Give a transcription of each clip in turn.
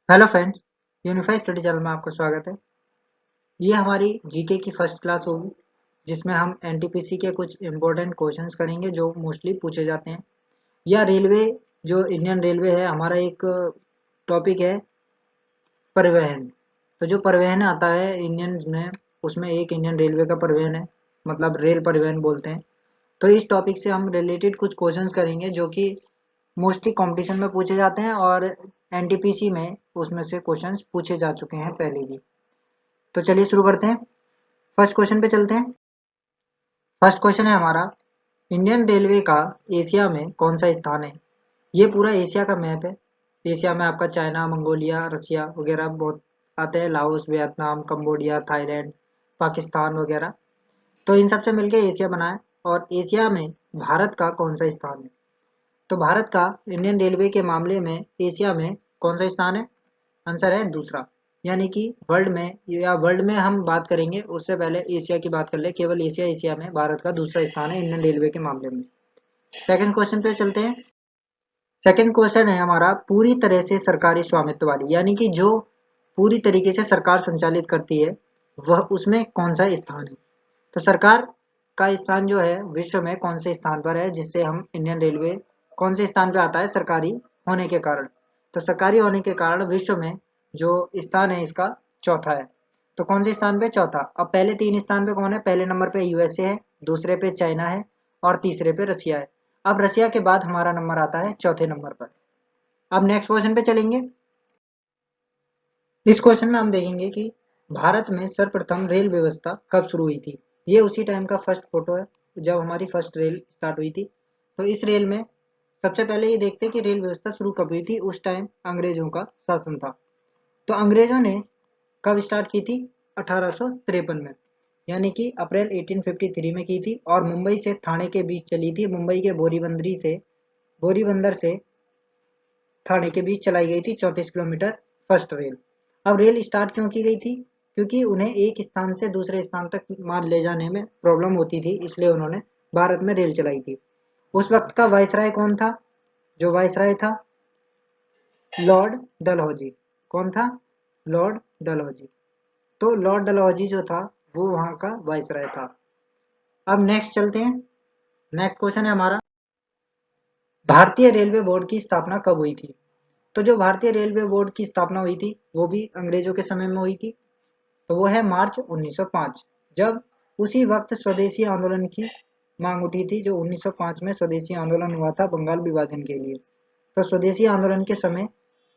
Hello friends, unified study channel में आपका स्वागत है। ये हमारी जीके की फर्स्ट क्लास होगी जिसमें हम एनटीपीसी के कुछ इम्पोर्टेंट क्वेश्चंस करेंगे जो मोस्टली पूछे जाते हैं। या रेलवे, जो इंडियन रेलवे है, हमारा एक टॉपिक है परिवहन। तो जो परिवहन आता है इंडियन में, उसमें एक इंडियन रेलवे का परिवहन है, मतलब रेल परिवहन बोलते हैं। तो इस टॉपिक से हम रिलेटेड कुछ क्वेश्चंस करेंगे जो कि मोस्टली कंपटीशन में पूछे जाते हैं और एनटीपीसी में उसमें से क्वेश्चंस पूछे जा चुके हैं पहले भी। तो चलिए शुरू करते हैं। फर्स्ट क्वेश्चन पे चलते हैं। फर्स्ट क्वेश्चन है हमारा, इंडियन रेलवे का एशिया में कौन सा स्थान है। ये पूरा एशिया का मैप है। एशिया में आपका चाइना, मंगोलिया, रसिया वगैरह बहुत आते हैं, Laos, Vietnam, Cambodia, Thailand, Pakistan वगैरह। तो इन सबसे मिलके एशिया बना है। और एशिया में भारत का कौन सा स्थान है। तो भारत का इंडियन रेलवे के मामले में एशिया में कौन सा स्थान है। आंसर है दूसरा। यानी कि वर्ल्ड में हम बात करेंगे उससे पहले एशिया की बात कर ले। केवल एशिया में भारत का दूसरा स्थान है इंडियन रेलवे के मामले में। सेकंड क्वेश्चन पे चलते हैं। सेकंड क्वेश्चन है हमारा, पूरी तरह से सरकारी स्वामित्व वाली, यानी कि जो पूरी तरीके से सरकार संचालित करती है, वह उसमें कौन सा स्थान है। तो सरकार का स्थान जो है विश्व में कौन से स्थान पर है, जिससे हम इंडियन रेलवे कौन से स्थान पे आता है सरकारी होने के कारण। तो सरकारी होने के कारण विश्व में जो स्थान है इसका चौथा है। तो कौन से स्थान पे चौथा। अब पहले तीन स्थान पे कौन है। पहले नंबर पे यूएसए है, दूसरे पे चाइना है और तीसरे पे रसिया है। अब रसिया के बाद हमारा नंबर आता है चौथे नंबर पर। अब नेक्स्ट क्वेश्चन पे चलेंगे। इस क्वेश्चन में हम देखेंगे कि भारत में सर्वप्रथम रेल व्यवस्था कब शुरू हुई थी। ये उसी टाइम का फर्स्ट फोटो है जब हमारी फर्स्ट रेल स्टार्ट हुई थी। तो इस रेल में सबसे पहले ये देखते हैं कि रेल व्यवस्था शुरू कब हुई थी। उस टाइम अंग्रेजों का शासन था। तो अंग्रेजों ने कब स्टार्ट की थी। 1853 में, यानी कि अप्रैल 1853 में की थी। और मुंबई से थाने के बीच चली थी। मुंबई के बोरीबंदर से थाने के बीच चलाई गई थी 34 किलोमीटर फर्स्ट रेल। अब रेल स्टार्ट क्यों की गई थी, क्योंकि उन्हें एक स्थान से दूसरे स्थान तक माल ले जाने में प्रॉब्लम होती थी, इसलिए उन्होंने भारत में रेल चलाई थी। उस वक्त का वायसराय कौन था। जो वायसराय था, लॉर्ड डलहौजी। कौन था। लॉर्ड डलहौजी। तो लॉर्ड डलहौजी जो था वो वहां का वायसराय था। अब नेक्स्ट चलते हैं। नेक्स्ट क्वेश्चन है हमारा, भारतीय रेलवे बोर्ड की स्थापना कब हुई थी। तो जो भारतीय रेलवे बोर्ड की स्थापना हुई थी वो भी अंग्रेजों के समय में हुई थी। तो वो है मार्च 1905। जब उसी वक्त स्वदेशी आंदोलन की मांग उठी थी, जो 1905 में स्वदेशी आंदोलन हुआ था बंगाल विभाजन के लिए। तो स्वदेशी आंदोलन के समय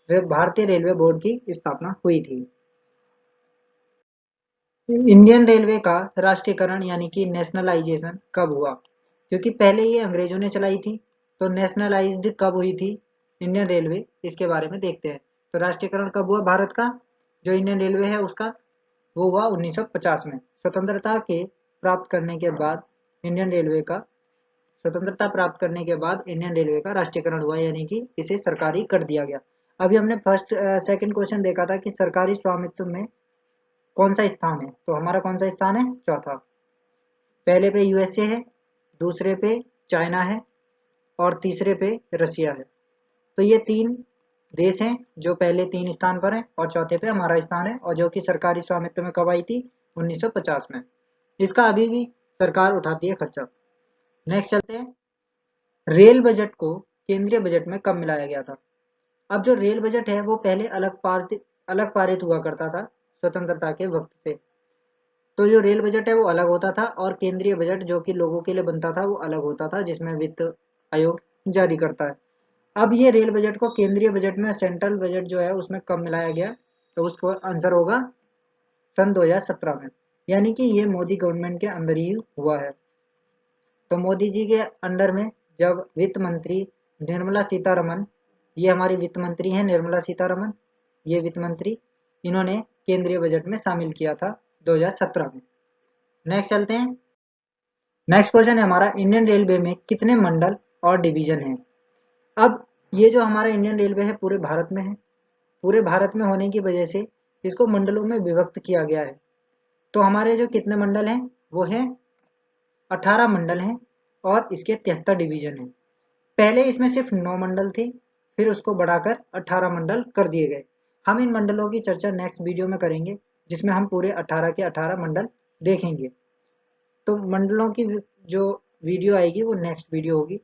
वे भारतीय रेलवे बोर्ड की स्थापना हुई थी। इंडियन रेलवे का राष्ट्रीयकरण यानी कि नेशनलाइजेशन कब हुआ, क्योंकि पहले ये अंग्रेजों ने चलाई थी। तो नेशनलाइज्ड कब हुई थी इंडियन रेलवे, इसके बारे में देखते हैं। तो राष्ट्रीयकरण कब हुआ भारत का, जो इंडियन रेलवे है उसका, वो हुआ 1950 में। स्वतंत्रता के प्राप्त करने के बाद इंडियन रेलवे का स्वतंत्रता प्राप्त करने के बाद इंडियन रेलवे का राष्ट्रीयकरण हुआ, यानी कि इसे सरकारी कर दिया गया। अभी हमने सेकंड क्वेश्चन देखा था कि सरकारी स्वामित्व में कौन सा स्थान है। तो हमारा कौन सा स्थान है, चौथा। पहले पे यूएसए है, दूसरे पे चाइना है और तीसरे पे रसिया है। तो ये तीन देश हैं जो पहले तीन स्थान पर हैं और चौथे पे हमारा स्थान है, और जो कि सरकारी स्वामित्व में कब आई थी, 1950 में। इसका अभी भी सरकार उठाती है खर्चा। नेक्स्ट चलते हैं। रेल बजट को केंद्रीय बजट में कब मिलाया गया था। अब जो रेल बजट है वो पहले अलग पारित हुआ करता था स्वतंत्रता के वक्त से। तो जो रेल बजट है वो अलग होता था और केंद्रीय बजट जो कि लोगों के लिए बनता था वो अलग होता था, जिसमें वित्त आयोग जारी करता है। अब ये रेल बजट को केंद्रीय बजट में, सेंट्रल बजट जो है उसमें कब मिलाया गया, तो उसको आंसर होगा सन 2017 में। यानी कि ये मोदी गवर्नमेंट के अंदर ही हुआ है। तो मोदी जी के अंडर में जब वित्त मंत्री निर्मला सीतारमन, ये हमारी वित्त मंत्री है निर्मला सीतारमन, ये वित्त मंत्री, इन्होंने केंद्रीय बजट में शामिल किया था 2017 में। नेक्स्ट चलते हैं। नेक्स्ट क्वेश्चन है हमारा, इंडियन रेलवे में कितने मंडल और डिवीजन हैं। अब ये जो हमारा इंडियन रेलवे है पूरे भारत में है। पूरे भारत में होने की वजह से इसको मंडलों में विभक्त किया गया है। तो हमारे जो कितने मंडल हैं, वो हैं 18 मंडल हैं और इसके 73 डिवीजन हैं। पहले इसमें सिर्फ 9 मंडल थे, फिर उसको बढ़ाकर 18 मंडल कर दिए गए। हम इन मंडलों की चर्चा नेक्स्ट वीडियो में करेंगे, जिसमें हम पूरे 18 के 18 मंडल देखेंगे। तो मंडलों की जो वीडियो आएगी वो नेक्स्ट वीडियो होगी,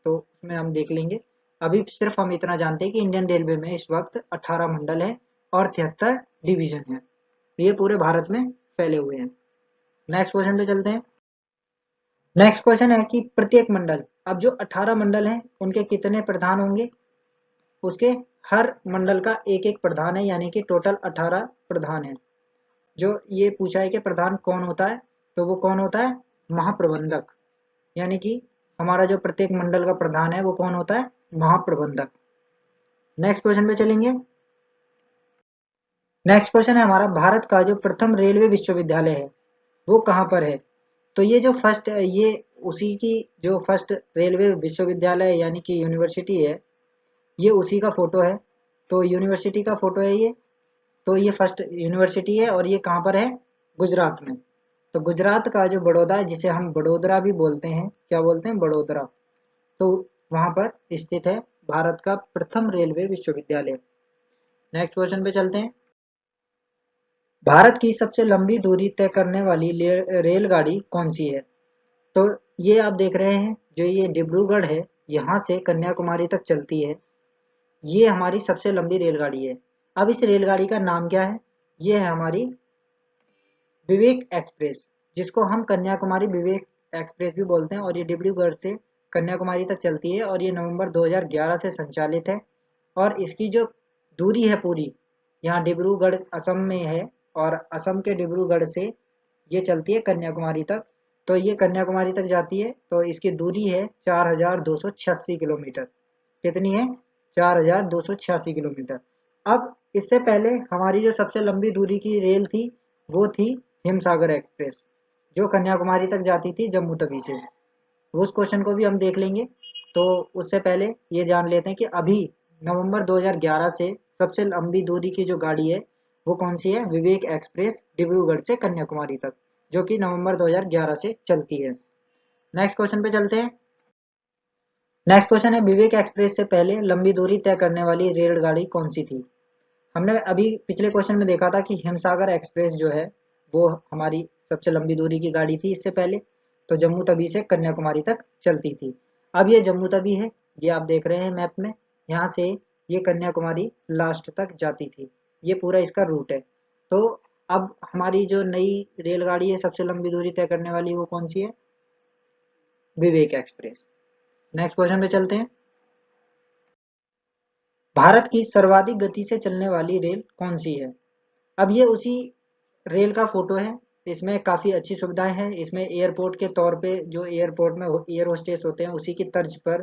तो उसमें हम देख लेंगे। अभी सिर्फ हम इतना जानते हैं कि इंडियन रेलवे में इस वक्त 18 मंडल है और 73 डिवीजन है। ये पूरे भारत में फैले हुए हैं। नेक्स्ट क्वेश्चन पे चलते हैं। नेक्स्ट क्वेश्चन है कि प्रत्येक मंडल, अब जो 18 मंडल हैं उनके कितने प्रधान होंगे? उसके हर मंडल का एक एक प्रधान है, यानी कि टोटल 18 प्रधान है। जो ये पूछा है कि प्रधान कौन होता है, तो वो कौन होता है? महाप्रबंधक। यानी कि हमारा जो प्रत्येक मंडल का प्रधान है वो कौन होता है? महाप्रबंधक। नेक्स्ट क्वेश्चन पे चलेंगे। नेक्स्ट क्वेश्चन है हमारा, भारत का जो प्रथम रेलवे विश्वविद्यालय है वो कहाँ पर है? तो ये जो फर्स्ट, ये उसी की जो फर्स्ट रेलवे विश्वविद्यालय यानी कि यूनिवर्सिटी है, ये उसी का फोटो है। तो यूनिवर्सिटी का फोटो है ये। तो ये फर्स्ट यूनिवर्सिटी है और ये कहाँ पर है? गुजरात में। तो गुजरात का जो बड़ौदा है, जिसे हम बड़ोदरा भी बोलते हैं, क्या बोलते हैं? बड़ोदरा। तो वहां पर स्थित है भारत का प्रथम रेलवे विश्वविद्यालय। नेक्स्ट क्वेश्चन पे चलते हैं। भारत की सबसे लंबी दूरी तय करने वाली रेलगाड़ी कौन सी है? तो ये आप देख रहे हैं, जो ये डिब्रूगढ़ है, यहाँ से कन्याकुमारी तक चलती है। ये हमारी सबसे लंबी रेलगाड़ी है। अब इस रेलगाड़ी का नाम क्या है? ये है हमारी विवेक एक्सप्रेस, जिसको हम कन्याकुमारी विवेक एक्सप्रेस भी बोलते हैं। और ये डिब्रूगढ़ से कन्याकुमारी तक चलती है और ये नवंबर 2011 से संचालित है। और इसकी जो दूरी है पूरी, यहाँ डिब्रूगढ़ असम में है और असम के डिब्रूगढ़ से ये चलती है कन्याकुमारी तक। तो ये कन्याकुमारी तक जाती है, तो इसकी दूरी है 4286 किलोमीटर। कितनी है? 4286 किलोमीटर। अब इससे पहले हमारी जो सबसे लंबी दूरी की रेल थी वो थी हिमसागर एक्सप्रेस, जो कन्याकुमारी तक जाती थी जम्मू तवी से। उस क्वेश्चन को भी हम देख लेंगे। तो उससे पहले ये जान लेते हैं कि अभी नवंबर 2011 से सबसे लंबी दूरी की जो गाड़ी है वो कौन सी है? विवेक एक्सप्रेस, डिब्रूगढ़ से कन्याकुमारी तक, जो कि नवंबर 2011 से चलती है। नेक्स्ट क्वेश्चन पे चलते हैं। नेक्स्ट क्वेश्चन है, विवेक एक्सप्रेस से पहले लंबी दूरी तय करने वाली रेलगाड़ी कौन सी थी? हमने अभी पिछले क्वेश्चन में देखा था कि हिमसागर एक्सप्रेस जो है वो हमारी सबसे लंबी दूरी की गाड़ी थी इससे पहले। तो जम्मू तवी से कन्याकुमारी तक चलती थी। अब ये जम्मू तवी है, ये आप देख रहे हैं मैप में। यहाँ से ये कन्याकुमारी लास्ट तक जाती थी। ये पूरा इसका रूट है। तो अब हमारी जो नई रेलगाड़ी है सबसे लंबी दूरी तय करने वाली, वो कौन सी है? विवेक एक्सप्रेस। नेक्स्ट क्वेश्चन पे चलते हैं। भारत की सर्वाधिक गति से चलने वाली रेल कौन सी है? अब ये उसी रेल का फोटो है। इसमें काफ़ी अच्छी सुविधाएं हैं। इसमें एयरपोर्ट के तौर पे जो एयरपोर्ट में एयर होस्टेस होते हैं उसी की तर्ज पर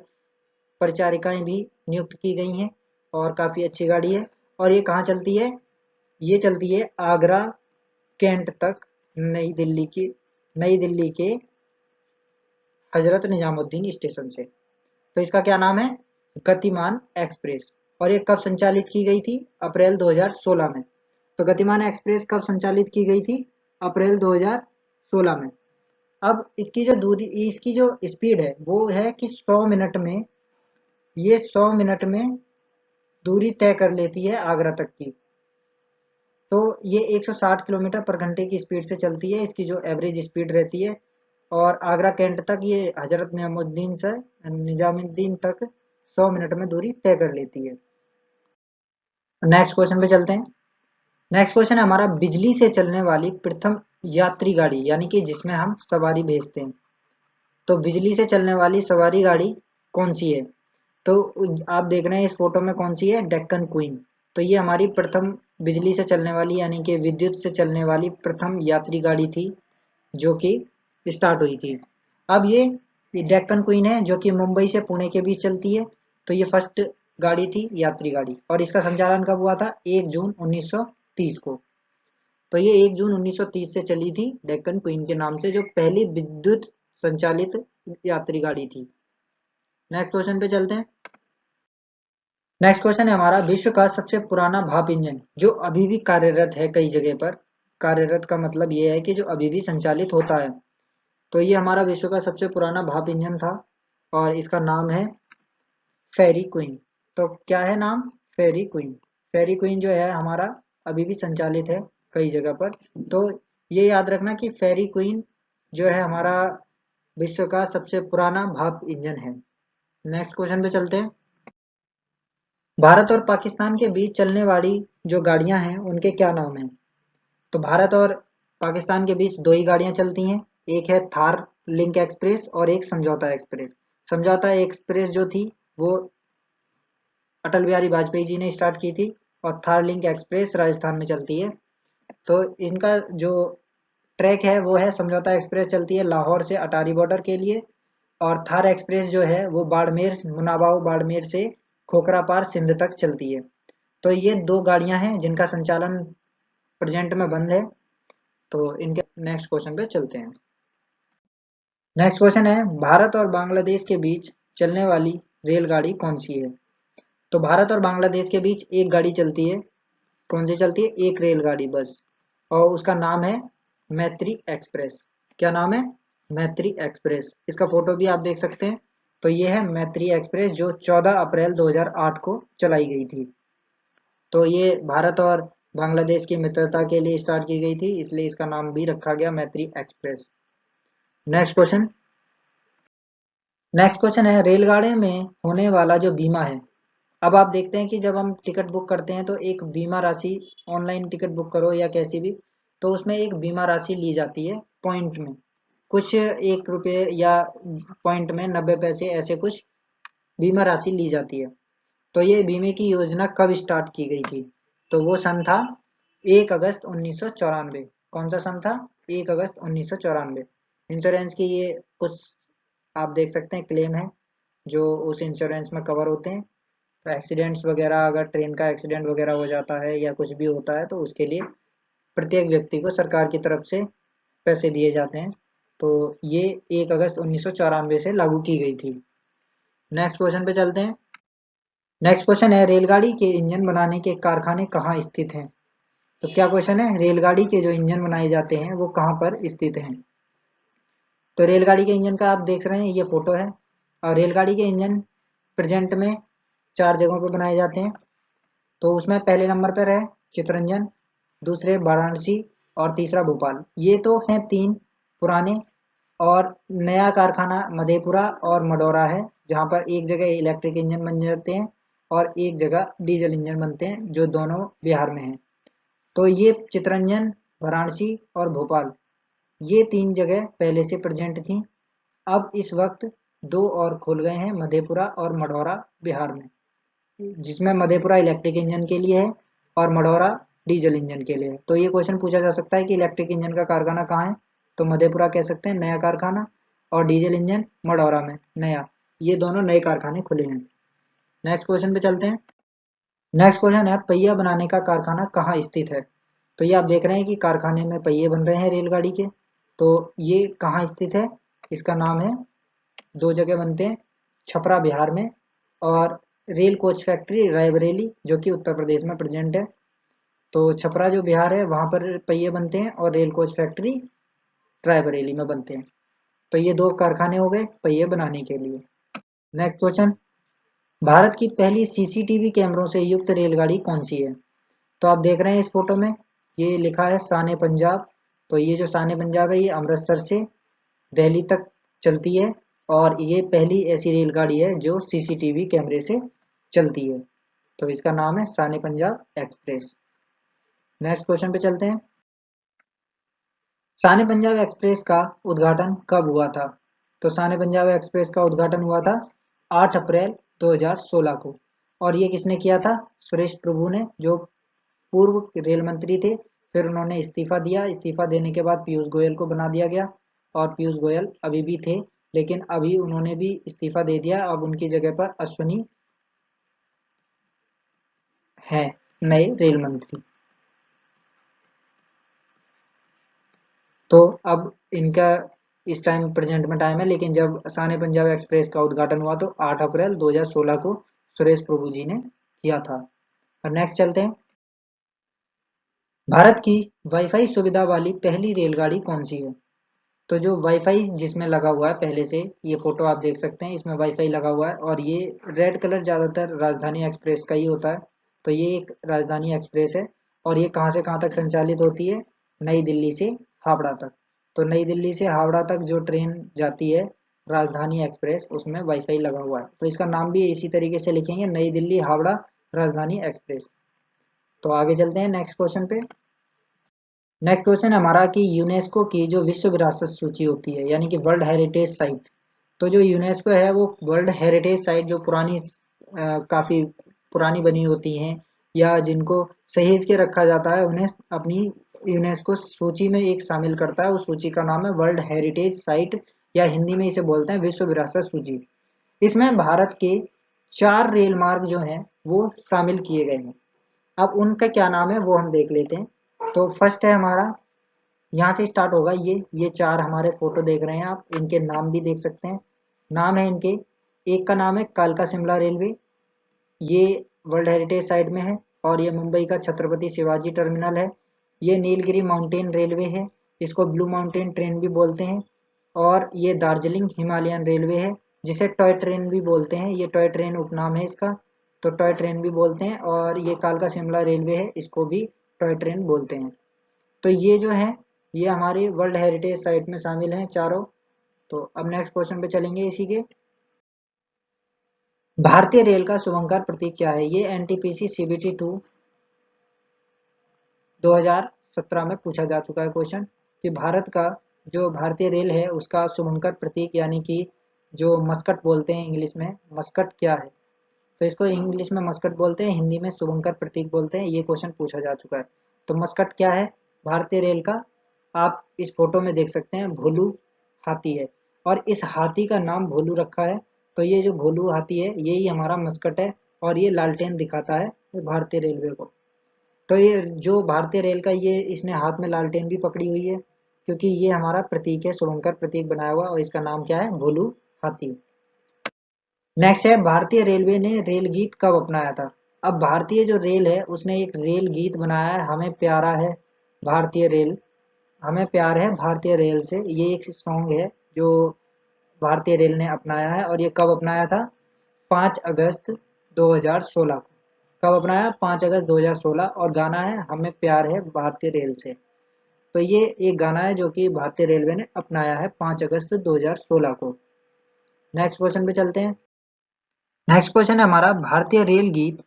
परिचारिकाएं भी नियुक्त की गई हैं। और काफ़ी अच्छी गाड़ी है। और ये कहाँ चलती है? ये चलती है आगरा कैंट तक, नई दिल्ली के हजरत निजामुद्दीन स्टेशन से। तो इसका क्या नाम है? गतिमान एक्सप्रेस। और ये कब संचालित की गई थी? अप्रैल 2016 में। तो गतिमान एक्सप्रेस कब संचालित की गई थी? अप्रैल 2016 में। अब इसकी जो दूरी, इसकी जो स्पीड है वो है कि 100 मिनट में, ये 100 मिनट में दूरी तय कर लेती है आगरा तक की। तो ये 160 किलोमीटर पर घंटे की स्पीड से चलती है, इसकी जो एवरेज स्पीड रहती है। और आगरा कैंट तक ये हजरत निजामुद्दीन से निजामुद्दीन तक 100 मिनट में दूरी तय कर लेती है। नेक्स्ट क्वेश्चन पे चलते हैं। नेक्स्ट क्वेश्चन है हमारा, बिजली से चलने वाली प्रथम यात्री गाड़ी, यानी कि जिसमें हम सवारी भेजते हैं, तो बिजली से चलने वाली सवारी गाड़ी कौन सी है? तो आप देख रहे हैं इस फोटो में कौन सी है? डेक्कन क्वीन। तो ये हमारी प्रथम बिजली से चलने वाली यानी कि विद्युत से चलने वाली प्रथम यात्री गाड़ी थी, जो कि स्टार्ट हुई थी। अब ये डेक्कन क्वीन है, जो कि मुंबई से पुणे के बीच चलती है। तो ये फर्स्ट गाड़ी थी यात्री गाड़ी, और इसका संचालन कब हुआ था? 1 जून 1930 को। तो ये 1 जून 1930 से चली थी डेक्कन क्वीन के नाम से, जो पहली विद्युत संचालित यात्री गाड़ी थी। नेक्स्ट क्वेश्चन पे चलते हैं। नेक्स्ट क्वेश्चन है हमारा, विश्व का सबसे पुराना भाप इंजन जो अभी भी कार्यरत है कई जगह पर। कार्यरत का मतलब ये है कि जो अभी भी संचालित होता है। तो ये हमारा विश्व का सबसे पुराना भाप इंजन था और इसका नाम है फेरी क्वीन। तो क्या है नाम? फेरी क्वीन। फेरी क्वीन जो है हमारा अभी भी संचालित है कई जगह पर। तो ये याद रखना कि फेरी क्वीन जो है हमारा विश्व का सबसे पुराना भाप इंजन है। नेक्स्ट क्वेश्चन पे चलते हैं। भारत और पाकिस्तान के बीच चलने वाली जो गाड़ियां हैं उनके क्या नाम हैं? तो भारत और पाकिस्तान के बीच दो ही गाड़ियां चलती हैं, एक है थार लिंक एक्सप्रेस और एक समझौता एक्सप्रेस। समझौता एक्सप्रेस जो थी वो अटल बिहारी वाजपेयी जी ने स्टार्ट की थी और थार लिंक एक्सप्रेस राजस्थान में चलती है। तो इनका जो ट्रैक है वो है, समझौता एक्सप्रेस चलती है लाहौर से अटारी बॉर्डर के लिए और थार एक्सप्रेस जो है वो बाड़मेर मुनाबाव बाड़मेर से खोखरा पार सिंध तक चलती है। तो ये दो गाड़ियां हैं जिनका संचालन प्रेजेंट में बंद है। तो इनके नेक्स्ट क्वेश्चन पे चलते हैं। नेक्स्ट क्वेश्चन है, भारत और बांग्लादेश के बीच चलने वाली रेलगाड़ी कौन सी है? तो भारत और बांग्लादेश के बीच एक गाड़ी चलती है। कौन सी चलती है? एक रेलगाड़ी बस, और उसका नाम है मैत्री एक्सप्रेस। क्या नाम है? मैत्री एक्सप्रेस। इसका फोटो भी आप देख सकते हैं। तो ये है मैत्री एक्सप्रेस जो 14 अप्रैल 2008 को चलाई गई थी। तो ये भारत और बांग्लादेश की मित्रता के लिए स्टार्ट की गई थी, इसलिए इसका नाम भी रखा गया मैत्री express. Next question. Next question है, रेलगाड़ी में होने वाला जो बीमा है। अब आप देखते हैं कि जब हम टिकट बुक करते हैं तो एक बीमा राशि, ऑनलाइन टिकट बुक करो या कैसी भी, तो उसमें एक बीमा राशि ली जाती है पॉइंट में, कुछ 1 रुपये या पॉइंट में 90 पैसे, ऐसे कुछ बीमा राशि ली जाती है। तो ये बीमे की योजना कब स्टार्ट की गई थी? तो वो सन था 1 अगस्त 1994। कौन सा सन था? 1 अगस्त 1994। इंश्योरेंस की ये कुछ आप देख सकते हैं क्लेम है जो उस इंश्योरेंस में कवर होते हैं। तो एक्सीडेंट्स वगैरह, अगर ट्रेन का एक्सीडेंट वगैरह हो जाता है या कुछ भी होता है तो उसके लिए प्रत्येक व्यक्ति को सरकार की तरफ से पैसे दिए जाते हैं। तो ये 1 अगस्त 1994 से लागू की गई थी। नेक्स्ट क्वेश्चन पे चलते हैं। नेक्स्ट क्वेश्चन है, रेलगाड़ी के इंजन बनाने के कारखाने कहाँ स्थित हैं? तो क्या क्वेश्चन है? रेलगाड़ी के जो इंजन बनाए जाते हैं वो कहाँ पर स्थित हैं? तो रेलगाड़ी के इंजन का आप देख रहे हैं, ये फोटो है। और रेलगाड़ी के इंजन प्रेजेंट में 4 जगहों पर बनाए जाते हैं। तो उसमें पहले नंबर पर है चितरंजन, दूसरे वाराणसी और तीसरा भोपाल। ये तो हैं 3 पुराने, और नया कारखाना मधेपुरा और मडौरा है, जहाँ पर एक जगह इलेक्ट्रिक इंजन बन जाते हैं और एक जगह डीजल इंजन बनते हैं, जो दोनों बिहार में हैं। तो ये चितरंजन, वाराणसी और भोपाल, ये 3 जगह पहले से प्रेजेंट थी। अब इस वक्त 2 और खुल गए हैं, मधेपुरा और मढ़ौरा बिहार में, जिसमें मधेपुरा इलेक्ट्रिक इंजन के लिए है और मढ़ौरा डीजल इंजन के लिए है। तो ये क्वेश्चन पूछा जा सकता है कि इलेक्ट्रिक इंजन का कारखाना कहाँ है? तो मधेपुरा कह सकते हैं, नया कारखाना, और डीजल इंजन मढ़ौरा में नया। ये दोनों नए कारखाने खुले हैं। नेक्स्ट क्वेश्चन पे चलते हैं। नेक्स्ट क्वेश्चन है, पहिया बनाने का कारखाना कहाँ स्थित है? तो ये आप देख रहे हैं कि कारखाने में पहिए बन रहे हैं रेलगाड़ी के। तो ये कहाँ स्थित है? इसका नाम है, 2 जगह बनते हैं, छपरा बिहार में, और रेल कोच फैक्ट्री रायबरेली जो कि उत्तर प्रदेश में प्रेजेंट है। तो छपरा जो बिहार है वहां पर पहिए बनते हैं और रेल कोच फैक्ट्री रायबरेली में बनते हैं। तो ये 2 कारखाने हो गए पहिए बनाने के लिए। नेक्स्ट क्वेश्चन, भारत की पहली सीसीटीवी कैमरों से युक्त रेलगाड़ी कौन सी है? तो आप देख रहे हैं इस फोटो में, ये लिखा है शान ए पंजाब। तो ये जो शान ए पंजाब है ये अमृतसर से दिल्ली तक चलती है, और ये पहली ऐसी रेलगाड़ी है जो सीसीटीवी कैमरे से चलती है। तो इसका नाम है शान ए पंजाब एक्सप्रेस। नेक्स्ट क्वेश्चन पे चलते हैं। शान ए पंजाब एक्सप्रेस का उद्घाटन कब हुआ था? तो शान ए पंजाब एक्सप्रेस का उद्घाटन हुआ था 8 अप्रैल 2016 को। और ये किसने किया था? सुरेश प्रभु ने, जो पूर्व रेल मंत्री थे। फिर उन्होंने इस्तीफा दिया, इस्तीफा देने के बाद पीयूष गोयल को बना दिया गया, और पीयूष गोयल अभी भी थे, लेकिन अभी उन्होंने भी इस्तीफा दे दिया। अब उनकी जगह पर अश्विनी हैं नए रेल मंत्री। तो अब इनका इस टाइम प्रेजेंट में टाइम है, लेकिन जब शान ए पंजाब एक्सप्रेस का उद्घाटन हुआ तो 8 अप्रैल 2016 को सुरेश प्रभु जी ने किया था। और नेक्स्ट चलते हैं। भारत की वाईफाई सुविधा वाली पहली रेलगाड़ी कौन सी है? तो जो वाईफाई जिसमें लगा हुआ है पहले से, ये फोटो आप देख सकते हैं, इसमें वाईफाई लगा हुआ है, और ये रेड कलर ज्यादातर राजधानी एक्सप्रेस का ही होता है। तो ये एक राजधानी एक्सप्रेस है और ये कहाँ से कहाँ तक संचालित होती है, नई दिल्ली से हावड़ा तक। तो नई दिल्ली से हावड़ा तक जो ट्रेन जाती है राजधानी एक्सप्रेस, उसमें वाईफाई लगा हुआ है, तो इसका नाम भी इसी तरीके से लिखेंगे, नई दिल्ली हावड़ा राजधानी एक्सप्रेस। तो आगे चलते हैं नेक्स्ट क्वेश्चन पे। नेक्स्ट क्वेश्चन हमारा कि यूनेस्को की जो विश्व विरासत सूची होती है यानी कि वर्ल्ड हेरिटेज साइट, तो जो यूनेस्को है वो वर्ल्ड हेरिटेज साइट जो पुरानी काफी पुरानी बनी होती हैं या जिनको सहेज के रखा जाता है उन्हें अपनी यूनेस्को सूची में एक शामिल करता है। उस सूची का नाम है वर्ल्ड हेरिटेज साइट या हिंदी में इसे बोलते हैं विश्व विरासत सूची। इसमें भारत के 4 रेल मार्ग जो हैं वो शामिल किए गए हैं। अब उनका क्या नाम है वो हम देख लेते हैं। तो फर्स्ट है हमारा, यहाँ से स्टार्ट होगा, ये 4 हमारे फोटो देख रहे हैं आप, इनके नाम भी देख सकते हैं। नाम है इनके, एक का नाम है कालका शिमला रेलवे, ये वर्ल्ड हेरिटेज साइट में है। और ये मुंबई का छत्रपति शिवाजी टर्मिनल है। ये नीलगिरी माउंटेन रेलवे है, इसको ब्लू माउंटेन ट्रेन भी बोलते हैं। और ये दार्जिलिंग हिमालयन रेलवे है, जिसे टॉय ट्रेन भी बोलते हैं, ये टॉय ट्रेन उपनाम है इसका, तो टॉय ट्रेन भी बोलते हैं। और ये कालका शिमला रेलवे है, इसको भी टॉय ट्रेन बोलते हैं। तो ये जो है ये हमारी वर्ल्ड हेरिटेज साइट में शामिल हैं चारों। तो अब नेक्स्ट क्वेश्चन पे चलेंगे इसी के। भारतीय रेल का शुभंकर प्रतीक क्या है? ये एनटीपीसी सीबीटी 2 2017 में पूछा जा चुका है क्वेश्चन कि भारत का जो भारतीय रेल है उसका शुभंकर प्रतीक यानी कि जो मस्कट बोलते हैं इंग्लिश में, मस्कट क्या है? तो इसको इंग्लिश में मस्कट बोलते हैं, हिंदी में शुभंकर प्रतीक बोलते हैं। ये क्वेश्चन पूछा जा चुका है। तो मस्कट क्या है भारतीय रेल का? आप इस फोटो में देख सकते हैं, भोलू हाथी है और इस हाथी का नाम भोलू रखा है। तो ये जो भोलू हाथी है यही हमारा मस्कट है और ये लालटेन दिखाता है भारतीय रेलवे को। तो ये जो भारतीय रेल का ये इसने हाथ में लालटेन भी पकड़ी हुई है क्योंकि ये हमारा प्रतीक है, शुभंकर प्रतीक बनाया हुआ, और इसका नाम क्या है? भोलू हाथी। नेक्स्ट है भारतीय रेलवे ने रेल गीत कब अपनाया था? अब भारतीय जो रेल है उसने एक रेल गीत बनाया है, हमें प्यारा है भारतीय रेल, हमें प्यार है भारतीय रेल से, ये एक सॉन्ग है जो भारतीय रेल ने अपनाया है। और ये कब अपनाया था? 5 अगस्त 2016 को। कब अपनाया? 5 अगस्त 2016। और गाना है हमें प्यार है भारतीय रेल से। तो ये एक गाना है जो कि भारतीय रेलवे ने अपनाया है 5 अगस्त 2016 को। नेक्स्ट क्वेश्चन पे चलते हैं। नेक्स्ट क्वेश्चन है हमारा, भारतीय रेल गीत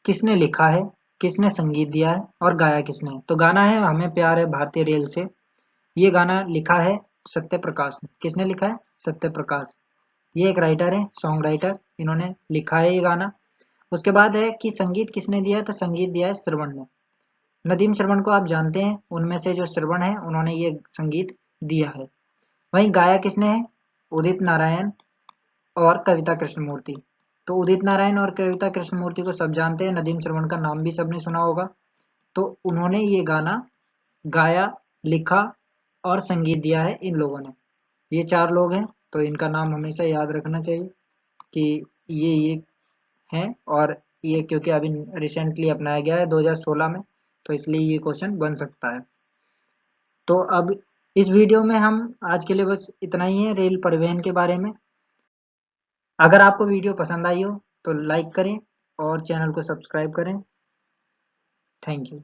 किसने लिखा है, किसने संगीत दिया है और गाया किसने? तो गाना है हमें प्यार है भारतीय रेल से, ये गाना लिखा है सत्य प्रकाश ने। किसने लिखा है? सत्य प्रकाश। ये एक राइटर है, सॉन्ग राइटर, इन्होंने लिखा है ये गाना। उसके बाद है कि संगीत किसने दिया है? तो संगीत दिया है श्रवण ने। नदीम श्रवण को आप जानते हैं, उनमें से जो श्रवण है उन्होंने ये संगीत दिया है। वहीं गाया किसने है? उदित नारायण और कविता कृष्णमूर्ति। तो उदित नारायण और कविता कृष्णमूर्ति को सब जानते हैं, नदीम श्रवण का नाम भी सबने सुना होगा। तो उन्होंने ये गाना गाया, लिखा और संगीत दिया है इन लोगों ने। ये 4 लोग हैं, तो इनका नाम हमेशा याद रखना चाहिए कि ये हैं। और ये क्योंकि अभी रिसेंटली अपनाया गया है 2016 में, तो इसलिए ये क्वेश्चन बन सकता है। तो अब इस वीडियो में हम आज के लिए बस इतना ही है रेल परिवहन के बारे में। अगर आपको वीडियो पसंद आई हो तो लाइक करें और चैनल को सब्सक्राइब करें। Thank you.